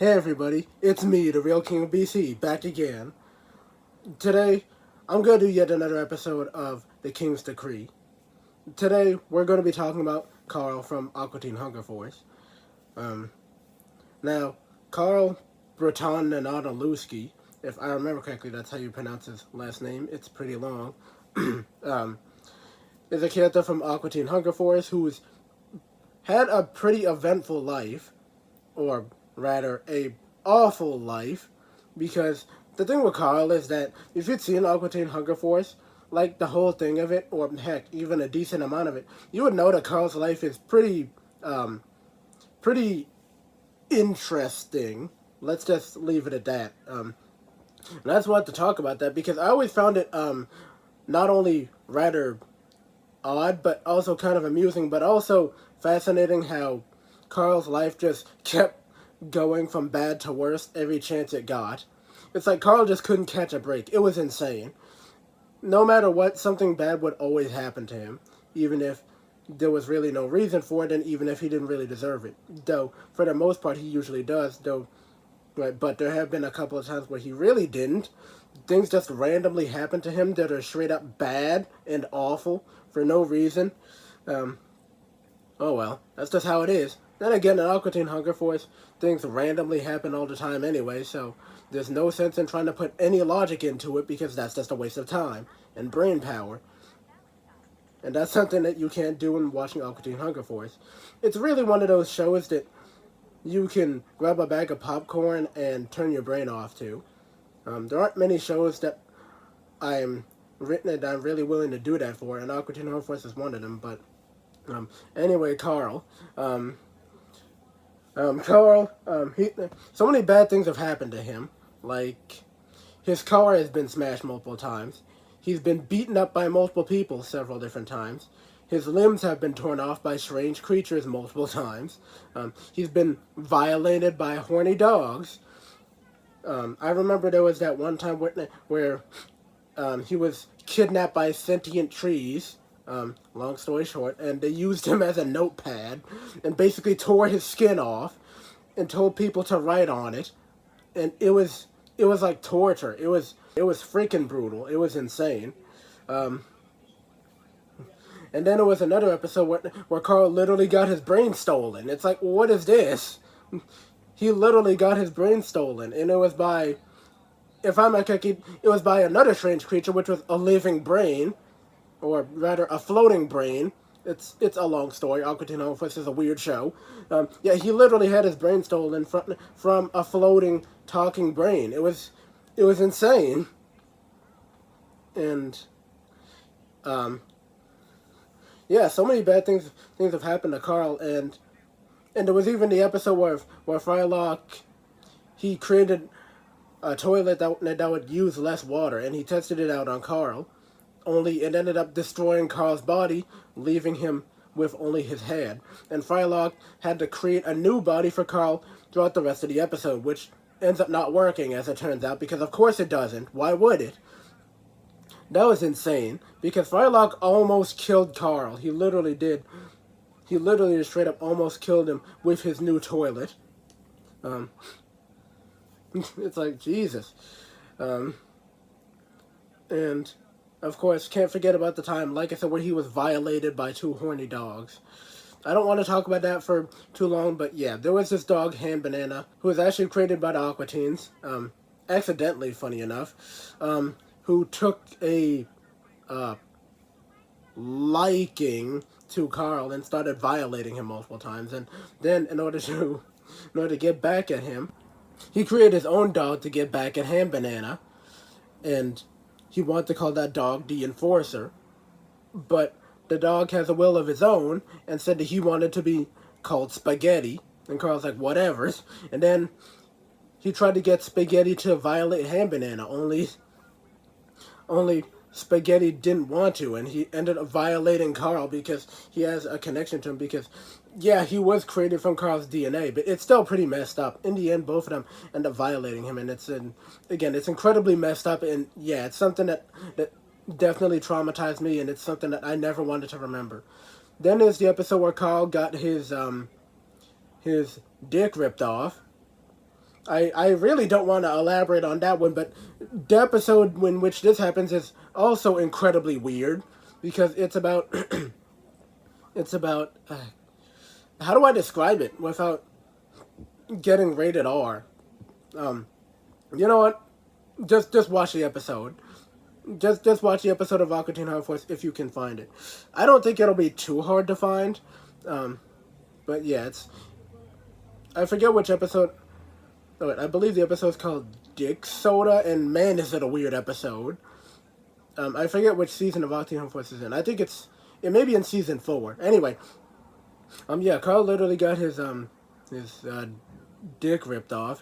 Hey everybody, it's me, the real King of BC, back again. Today, I'm going to do yet another episode of The King's Decree. Today, we're going to be talking about Carl from Aqua Teen Hunger Force. Now, Carl Breton-Nanadolewski, if I remember correctly, that's how you pronounce his last name. It's pretty long. Is a character from Aqua Teen Hunger Force who's had a pretty eventful life, or rather, a awful life, because the thing with Carl is that if you'd seen Aqua Teen Hunger Force, like the whole thing of it, or heck, even a decent amount of it, you would know that Carl's life is pretty interesting. Let's just leave it at that. And I just wanted to talk about that because I always found it not only rather odd, but also kind of amusing, but also fascinating how Carl's life just kept going from bad to worse every chance it got. It's like Carl just couldn't catch a break. It was insane. No matter what, something bad would always happen to him, even if there was really no reason for it, and even if he didn't really deserve it. Though, for the most part, he usually does, though. But there have been a couple of times where he really didn't. Things just randomly happen to him that are straight up bad and awful for no reason. Oh well, that's just how it is. Then again, in Aqua Teen Hunger Force, things randomly happen all the time anyway, so there's no sense in trying to put any logic into it because that's just a waste of time and brain power. And that's something that you can't do when watching Aqua Teen Hunger Force. It's really one of those shows that you can grab a bag of popcorn and turn your brain off to. There aren't many shows that I'm really willing to do that for, and Aqua Teen Hunger Force is one of them, but anyway, Carl. So many bad things have happened to him. Like, his car has been smashed multiple times. He's been beaten up by multiple people several different times. His limbs have been torn off by strange creatures multiple times. He's been violated by horny dogs. I remember there was that one time where he was kidnapped by sentient trees. Long story short, and they used him as a notepad and basically tore his skin off and told people to write on it, and it was like torture. It was freaking brutal. It was insane. And then there was another episode where Carl literally got his brain stolen. It's like, what is this? He literally got his brain stolen, and it was by, if I'm not correct, it was by another strange creature, which was a living brain, or rather a floating brain. It's a long story. Aqua Teen Hunger Force is a weird show. Yeah, he literally had his brain stolen from a floating, talking brain. It was insane. And yeah, so many bad things have happened to Carl, and there was even the episode where Frylock, he created a toilet that would use less water, and he tested it out on Carl. Only it ended up destroying Carl's body, leaving him with only his head. And Frylock had to create a new body for Carl throughout the rest of the episode, which ends up not working, as it turns out, because of course it doesn't. Why would it? That was insane, because Frylock almost killed Carl. He literally did. He literally just straight up almost killed him with his new toilet. It's like, Jesus. And of course, can't forget about the time, like I said, where he was violated by two horny dogs. I don't want to talk about that for too long, but yeah, there was this dog, Hand Banana, who was actually created by the Aqua Teens, accidentally, funny enough, who took a liking to Carl and started violating him multiple times. And then, in order to get back at him, he created his own dog to get back at Hand Banana, and he wanted to call that dog the Enforcer, but the dog has a will of his own and said that he wanted to be called Spaghetti, and Carl's like, whatever. And then he tried to get Spaghetti to violate Hand Banana, only Spaghetti didn't want to, and he ended up violating Carl because he has a connection to him, because yeah, he was created from Carl's DNA, but it's still pretty messed up. In the end, both of them end up violating him, and it's incredibly messed up, and yeah, it's something that definitely traumatized me, and it's something that I never wanted to remember. Then there's the episode where Carl got his dick ripped off, I really don't want to elaborate on that one, but the episode in which this happens is also incredibly weird because it's about how do I describe it without getting rated R? Um, you know what? Just watch the episode. Just watch the episode of Aqua Teen Hunger Force if you can find it. I don't think it'll be too hard to find, um, but yeah, it's I forget which episode. Oh, wait, I believe the episode's called Dick Soda, and man, is it a weird episode. I forget which season of Aqua Teen Hunger Force is in. I think it may be in season 4. Anyway, yeah, Carl literally got his dick ripped off.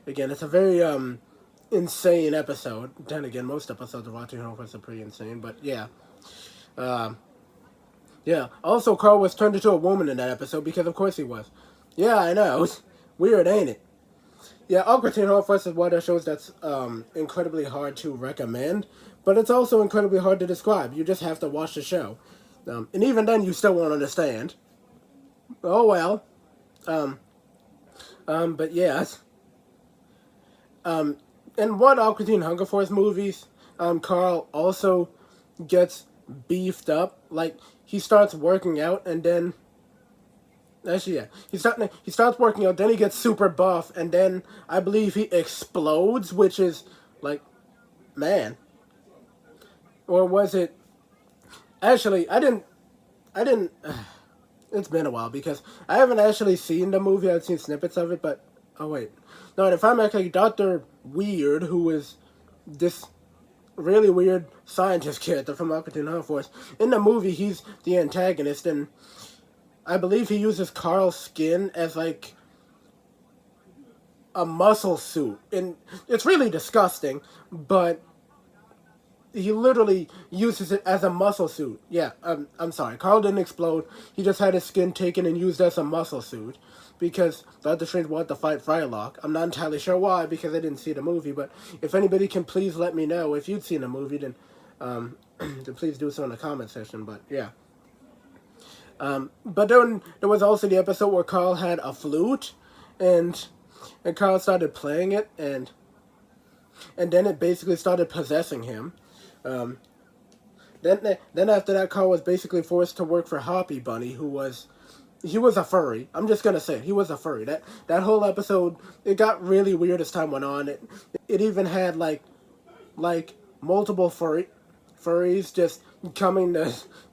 Again, it's a very insane episode. Then again, most episodes of Aqua Teen Hunger Force are pretty insane, but yeah. Um, yeah. Also, Carl was turned into a woman in that episode because, of course, he was. Yeah, I know. It's weird, ain't it? Yeah, Aqua Teen Hunger Force is one of the shows that's incredibly hard to recommend, but it's also incredibly hard to describe. You just have to watch the show, and even then, you still won't understand. Oh well. Um, but yes. Um, in one Aqua Teen Hunger Force movies, Carl also gets beefed up. Like he starts working out, and then actually, yeah, he starts working out. Then he gets super buff, and then I believe he explodes, which is like, man, or was it? Actually, I didn't. It's been a while because I haven't actually seen the movie. I've seen snippets of it, but oh wait, no. If I'm actually Doctor Weird, who is this really weird scientist character from Aqua Teen Hunger Force, in the movie he's the antagonist, and I believe he uses Carl's skin as like a muscle suit, and it's really disgusting. But he literally uses it as a muscle suit. Yeah, I'm sorry. Carl didn't explode. He just had his skin taken and used as a muscle suit because Doctor Strange wanted to fight Frylock. I'm not entirely sure why because I didn't see the movie. But if anybody can please let me know if you'd seen the movie, then then please do so in the comment section. But yeah. But then there was also the episode where Carl had a flute, and Carl started playing it, and then it basically started possessing him. Um, then after that, Carl was basically forced to work for Hoppy Bunny, he was a furry. I'm just gonna say he was a furry. That whole episode, it got really weird as time went on. It even had like multiple furries just coming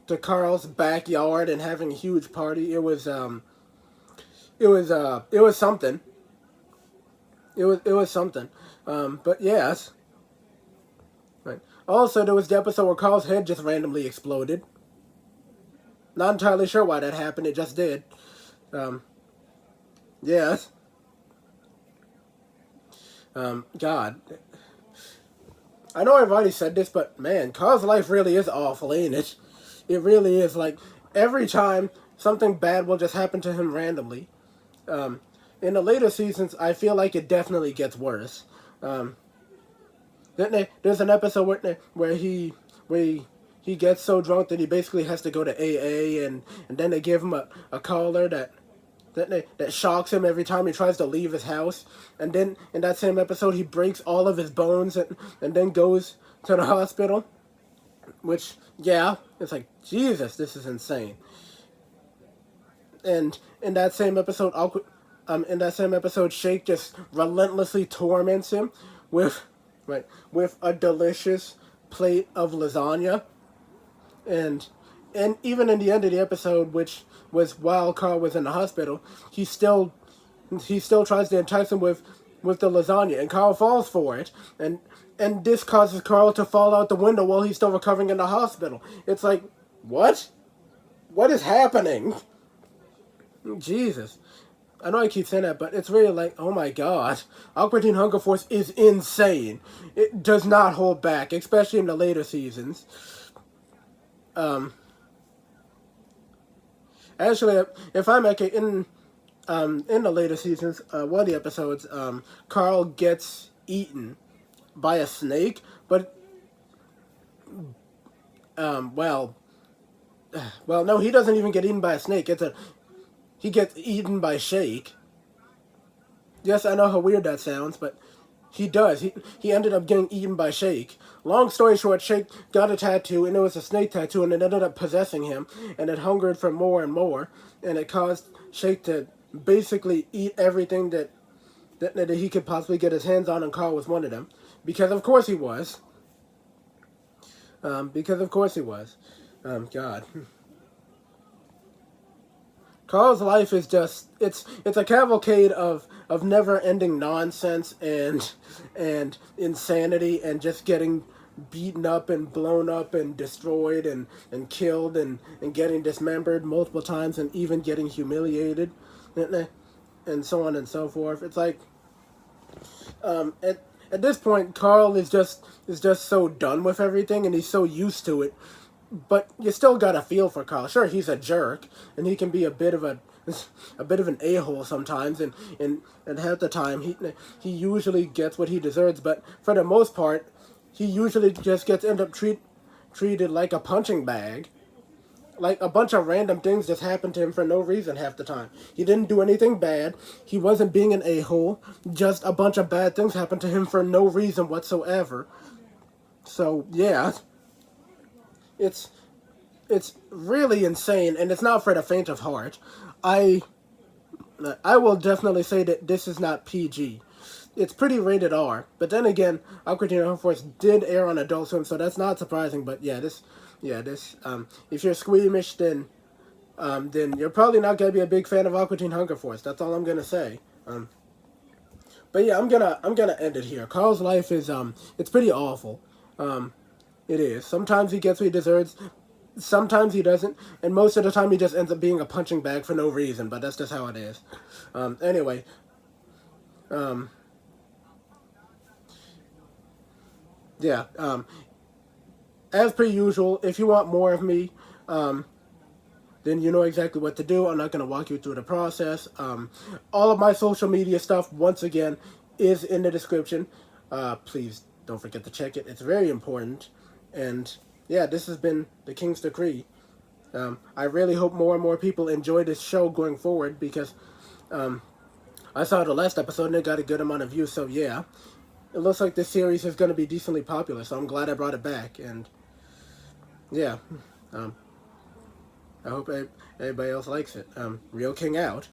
to Carl's backyard and having a huge party. It was something. It was something. But yes. Right. Also, there was the episode where Carl's head just randomly exploded. Not entirely sure why that happened. It just did. Um, yes. God. I know I've already said this, but man, Carl's life really is awful, ain't it? It really is. Like, every time something bad will just happen to him randomly. Um, in the later seasons, I feel like it definitely gets worse. Um, there's an episode where he gets so drunk that he basically has to go to AA, and then they give him a collar that shocks him every time he tries to leave his house. And then in that same episode, he breaks all of his bones and then goes to the hospital. Which, yeah, it's like, Jesus, this is insane. And in that same episode, Shake just relentlessly torments him with, with a delicious plate of lasagna, and even in the end of the episode, which was while Carl was in the hospital, he still tries to entice him with the lasagna, and Carl falls for it, and this causes Carl to fall out the window while he's still recovering in the hospital. It's like, what? What is happening? Jesus. I know I keep saying that, but it's really like, oh my god. Aqua Teen Hunger Force is insane. It does not hold back, especially in the later seasons. Um, Actually, if I'm okay, in the later seasons, one of the episodes, Carl gets eaten by a snake, but well, no, he doesn't even get eaten by a snake. He gets eaten by Shake. Yes, I know how weird that sounds, but he does. He ended up getting eaten by Shake. Long story short, Shake got a tattoo, and it was a snake tattoo, and it ended up possessing him, and it hungered for more and more, and it caused Shake to basically eat everything that he could possibly get his hands on, and Carl was one of them. Because of course he was. Because of course he was. God. Carl's life is just it's a cavalcade of never ending nonsense and insanity and just getting beaten up and blown up and destroyed and killed and getting dismembered multiple times and even getting humiliated and so on and so forth. It's like at this point Carl is just so done with everything and he's so used to it, but you still got to feel for Carl. Sure, he's a jerk, and he can be a bit of an a-hole sometimes, and half the time he usually gets what he deserves. But for the most part, he usually just gets end up treated like a punching bag. Like a bunch of random things just happened to him for no reason half the time. He didn't do anything bad. He wasn't being an a-hole. Just a bunch of bad things happened to him for no reason whatsoever. So yeah, it's it's really insane, and it's not for the faint of heart. I I will definitely say that this is not PG. It's pretty rated R, but then again, Aqua Teen Hunger Force did air on Adult Swim, so that's not surprising. But yeah, if you're squeamish, then you're probably not gonna be a big fan of Aqua Teen Hunger Force. That's all I'm gonna say. But yeah, I'm gonna end it here. Carl's life is it's pretty awful. It is. Sometimes he gets what he deserves. Sometimes he doesn't, and most of the time he just ends up being a punching bag for no reason. But that's just how it is. Anyway, um, yeah. As per usual, if you want more of me, um, then you know exactly what to do. I'm not going to walk you through the process. All of my social media stuff, once again, is in the description. Please don't forget to check it. It's very important. And yeah, this has been the King's Decree. I really hope more and more people enjoy this show going forward because I saw the last episode and it got a good amount of views. So yeah, it looks like this series is going to be decently popular. So I'm glad I brought it back. And yeah, um, I hope everybody else likes it. Real King out.